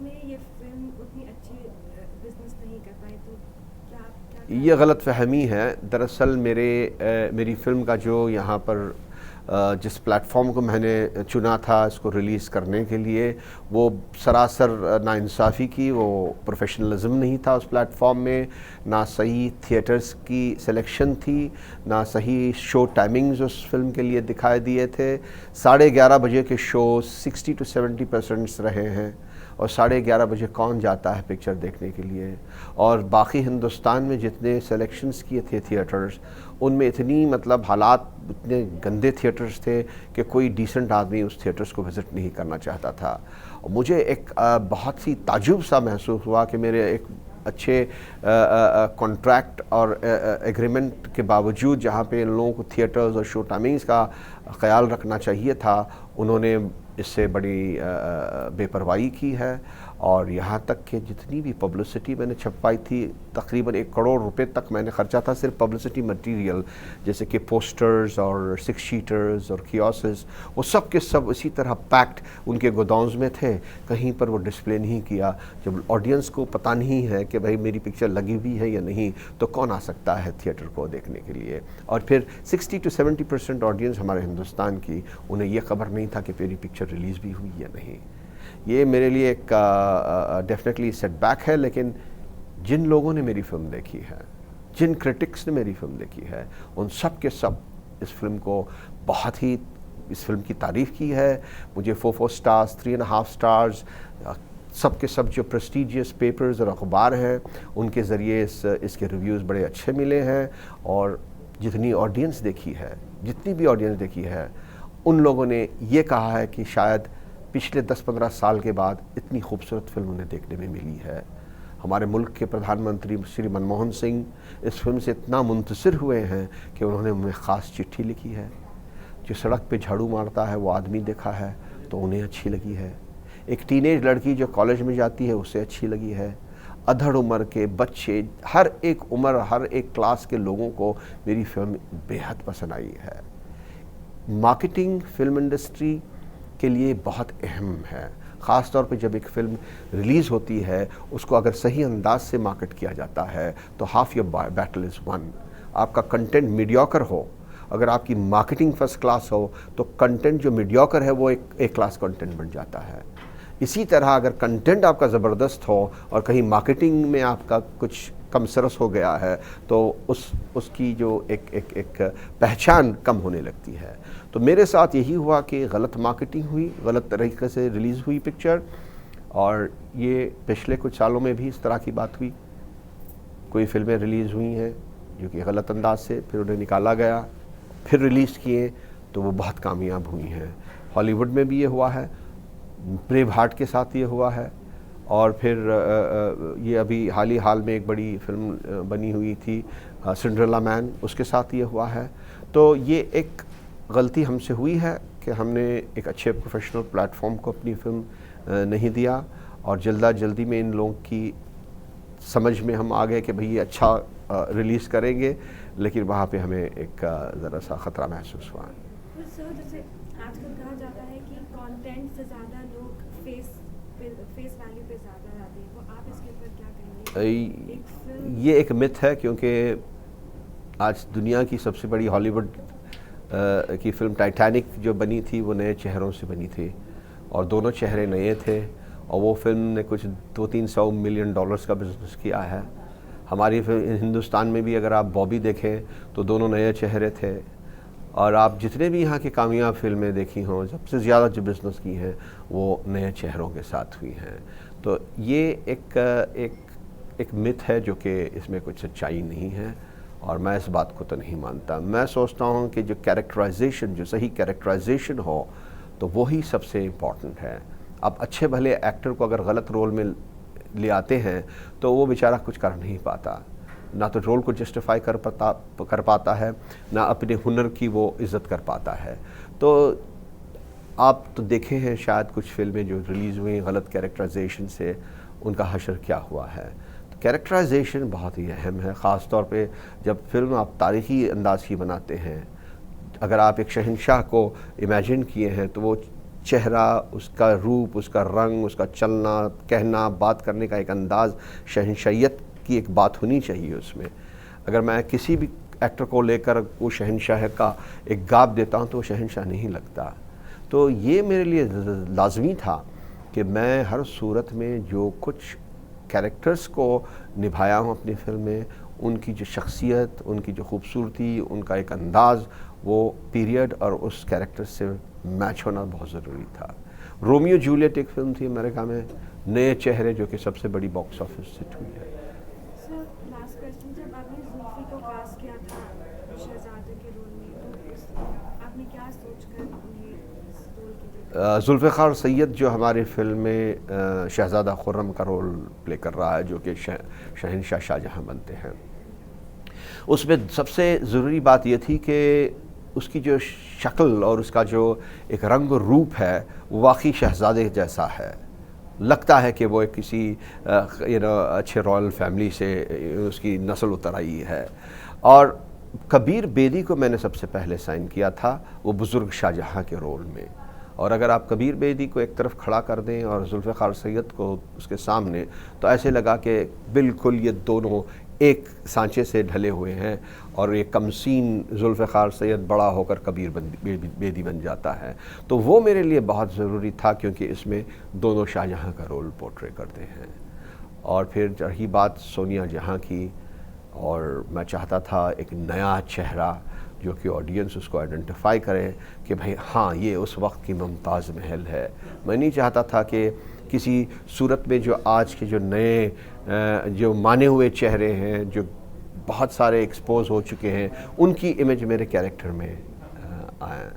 में ये फिल्म उतनी अच्छी बिजनेस नहीं कर पाई, तो क्या ये गलत फहमी है। दरअसल मेरी फ़िल्म का जो यहाँ पर जिस प्लेटफॉर्म को मैंने चुना था इसको रिलीज़ करने के लिए, वो सरासर नाइंसाफ़ी की, वो प्रोफेशनलिज्म नहीं था उस प्लेटफॉर्म में। ना सही थिएटर्स की सिलेक्शन थी, ना सही शो टाइमिंग्स उस फिल्म के लिए दिखाई दिए थे। 11:30 बजे के शो 60 to 70% रहे हैं, और 11:30 बजे कौन जाता है पिक्चर देखने के लिए। और बाकी हिंदुस्तान में जितने सिलेक्शंस किए थे थिएटर्स, उनमें इतनी मतलब हालात इतने गंदे थिएटर्स थे कि कोई डिसेंट आदमी उस थिएटर्स को विज़िट नहीं करना चाहता था। और मुझे एक बहुत ही ताज्जुब सा महसूस हुआ कि मेरे एक अच्छे कॉन्ट्रैक्ट और एग्रीमेंट के बावजूद जहाँ पे इन लोगों को थिएटर्स और शो टाइमिंग्स का ख्याल रखना चाहिए था, उन्होंने इससे बड़ी बेपरवाही की है। और यहाँ तक कि जितनी भी पब्लिसिटी मैंने छपवाई थी, तकरीबन 1 करोड़ रुपए तक मैंने खर्चा था सिर्फ पब्लिसिटी मटेरियल, जैसे कि पोस्टर्स और 6 शीटर्स और कियोस्क, वो सब के सब इसी तरह पैक्ड उनके गोडाउन्स में थे, कहीं पर वो डिस्प्ले नहीं किया। जब ऑडियंस को पता नहीं है कि भाई मेरी पिक्चर लगी हुई है या नहीं, तो कौन आ सकता है थिएटर को देखने के लिए। और फिर 60 to 70% ऑडियंस हमारे हिंदुस्तान की, उन्हें ये खबर नहीं था कि मेरी पिक्चर रिलीज़ भी हुई या नहीं। ये मेरे लिए एक डेफिनेटली सेटबैक है। लेकिन जिन लोगों ने मेरी फ़िल्म देखी है, जिन क्रिटिक्स ने मेरी फ़िल्म देखी है, उन सब के सब इस फिल्म को बहुत ही, इस फिल्म की तारीफ़ की है। मुझे 4 स्टार्स, 3.5 स्टार्स, सब के सब जो प्रेस्टीजियस पेपर्स और अखबार हैं, उनके ज़रिए इसके रिव्यूज़ बड़े अच्छे मिले हैं। और जितनी ऑडियंस देखी है, जितनी भी ऑडियंस देखी है, उन लोगों ने ये कहा है कि शायद पिछले 10-15 साल के बाद इतनी खूबसूरत फिल्म उन्हें देखने में मिली है। हमारे मुल्क के प्रधानमंत्री श्री मनमोहन सिंह इस फिल्म से इतना मुंतसिर हुए हैं कि उन्होंने मुझे ख़ास चिट्ठी लिखी है। जो सड़क पे झाड़ू मारता है वो आदमी देखा है तो उन्हें अच्छी लगी है। एक टीनेज लड़की जो कॉलेज में जाती है उसे अच्छी लगी है। अधड़ उम्र के बच्चे, हर एक उम्र, हर एक क्लास के लोगों को मेरी फिल्म बेहद पसंद आई है। मार्केटिंग फिल्म इंडस्ट्री के लिए बहुत अहम है, ख़ास तौर पे जब एक फ़िल्म रिलीज़ होती है, उसको अगर सही अंदाज से मार्केट किया जाता है तो half your battle is one. आपका कंटेंट मीडियोकर हो, अगर आपकी मार्केटिंग फर्स्ट क्लास हो, तो कंटेंट जो मीडियोकर है वो एक क्लास कंटेंट बन जाता है। इसी तरह अगर कंटेंट आपका ज़बरदस्त हो और कहीं मार्केटिंग में आपका कुछ कम सरस हो गया है, तो उसकी जो एक पहचान कम होने लगती है। तो मेरे साथ यही हुआ कि गलत मार्केटिंग हुई, गलत तरीके से रिलीज़ हुई पिक्चर। और ये पिछले कुछ सालों में भी इस तरह की बात हुई। कोई फिल्में रिलीज़ हुई हैं जो कि गलत अंदाज से, फिर उन्हें निकाला गया, फिर रिलीज़ किए तो वो बहुत कामयाब हुई हैं। हॉलीवुड में भी ये हुआ है, ब्रेव हार्ट के साथ ये हुआ है, और फिर ये अभी हाल में एक बड़ी फिल्म बनी हुई थी सिंड्रेला मैन, उसके साथ ये हुआ है। तो ये एक गलती हमसे हुई है कि हमने एक अच्छे प्रोफेशनल प्लेटफॉर्म को अपनी फिल्म नहीं दिया, और जल्दी में इन लोगों की समझ में हम आ गए कि भाई ये अच्छा रिलीज़ करेंगे, लेकिन वहाँ पे हमें एक ज़रा सा ख़तरा महसूस हुआ। तो सर, जैसे आजकल कहा जाता है कि कंटेंट से ज़्यादा लोग फेस वैल्यू पे ज़्यादा जाते हैं, तो आप इसके ऊपर क्या कहेंगे? ये एक मिथ है, क्योंकि आज दुनिया की सबसे बड़ी हॉलीवुड की फ़िल्म टाइटैनिक जो बनी थी वो नए चेहरों से बनी थी, और दोनों चेहरे नए थे, और वो फिल्म ने कुछ 200-300 मिलियन डॉलर्स का बिजनेस किया है। हमारी हिंदुस्तान में भी अगर आप बॉबी देखें तो दोनों नए चेहरे थे, और आप जितने भी यहाँ की कामयाब फिल्में देखी हों, सबसे ज़्यादा जो बिज़नेस की हैं वो नए चेहरों के साथ हुई हैं। तो ये एक मिथ है जो कि इसमें कुछ सच्चाई नहीं है, और मैं इस बात को तो नहीं मानता। मैं सोचता हूँ कि जो कैरेक्टराइजेशन, जो सही कैरेक्टराइजेशन हो, तो वही सबसे इम्पॉर्टेंट है। अब अच्छे भले एक्टर को अगर गलत रोल में ले आते हैं तो वो बेचारा कुछ कर नहीं पाता, ना तो रोल को जस्टिफाई कर पाता है, ना अपने हुनर की वो इज़्ज़त कर पाता है। तो आप तो देखे हैं शायद कुछ फिल्में जो रिलीज़ हुई गलत कैरेक्टराइजेशन से, उनका हशर क्या हुआ है। तो कैरेक्टराइजेशन बहुत ही अहम है, ख़ास तौर पे जब फिल्म आप तारीख़ी अंदाज की बनाते हैं। अगर आप एक शहंशाह को इमेजिन किए हैं तो वो चेहरा, उसका रूप, उसका रंग, उसका चलना, कहना, बात करने का एक अंदाज़, शहंशाहियत की एक बात होनी चाहिए उसमें। अगर मैं किसी भी एक्टर को लेकर वो शहंशाह का एक गाप देता हूँ तो वो शहंशाह नहीं लगता। तो ये मेरे लिए लाजमी था कि मैं हर सूरत में जो कुछ कैरेक्टर्स को निभाया हूँ अपनी फ़िल्म में, उनकी जो शख्सियत, उनकी जो खूबसूरती, उनका एक अंदाज़, वो पीरियड और उस कैरेक्टर से मैच होना बहुत ज़रूरी था। रोमियो जूलियट एक फ़िल्म थी अमेरिका में, नए चेहरे, जो कि सबसे बड़ी बॉक्स ऑफिस हिट हुई है। सर लास्ट क्वेश्चन, जब आपने जुल्फी को कास्ट किया था शहजादे के रोल में, तो आपने क्या सोचकर उन्हें इस रोल के लिए? जुल्फ़िकार सैयद जो हमारी फ़िल्म में शहज़ादा खुर्रम का रोल प्ले कर रहा है, जो कि शहंशाह शाहजहाँ बनते हैं, उसमें सबसे ज़रूरी बात यह थी कि उसकी जो शक्ल और उसका जो एक रंग रूप है वो वाकई शहज़ादे जैसा है। लगता है कि वो एक किसी अच्छे रॉयल फैमिली से उसकी नस्ल उतर आई है। और कबीर बेदी को मैंने सबसे पहले साइन किया था वो बुज़ुर्ग शाहजहाँ के रोल में। और अगर आप कबीर बेदी को एक तरफ खड़ा कर दें और जुल्फ़िकार सैयद को उसके सामने, तो ऐसे लगा कि बिल्कुल ये दोनों एक सांचे से ढले हुए हैं और एक कमसीन जुल्फ़िकार सैयद बड़ा होकर कबीर बेदी बन जाता है। तो वो मेरे लिए बहुत ज़रूरी था, क्योंकि इसमें दोनों शाहजहाँ का रोल पोर्ट्रे करते हैं। और फिर रही बात सोनिया जहाँ की, और मैं चाहता था एक नया चेहरा जो कि ऑडियंस उसको आइडेंटिफाई करे कि भाई हाँ, ये उस वक्त की मुमताज़ महल है। मैं नहीं चाहता था कि किसी सूरत में जो आज के जो नए जो माने हुए चेहरे हैं, जो बहुत सारे एक्सपोज हो चुके हैं, उनकी इमेज मेरे कैरेक्टर में आए।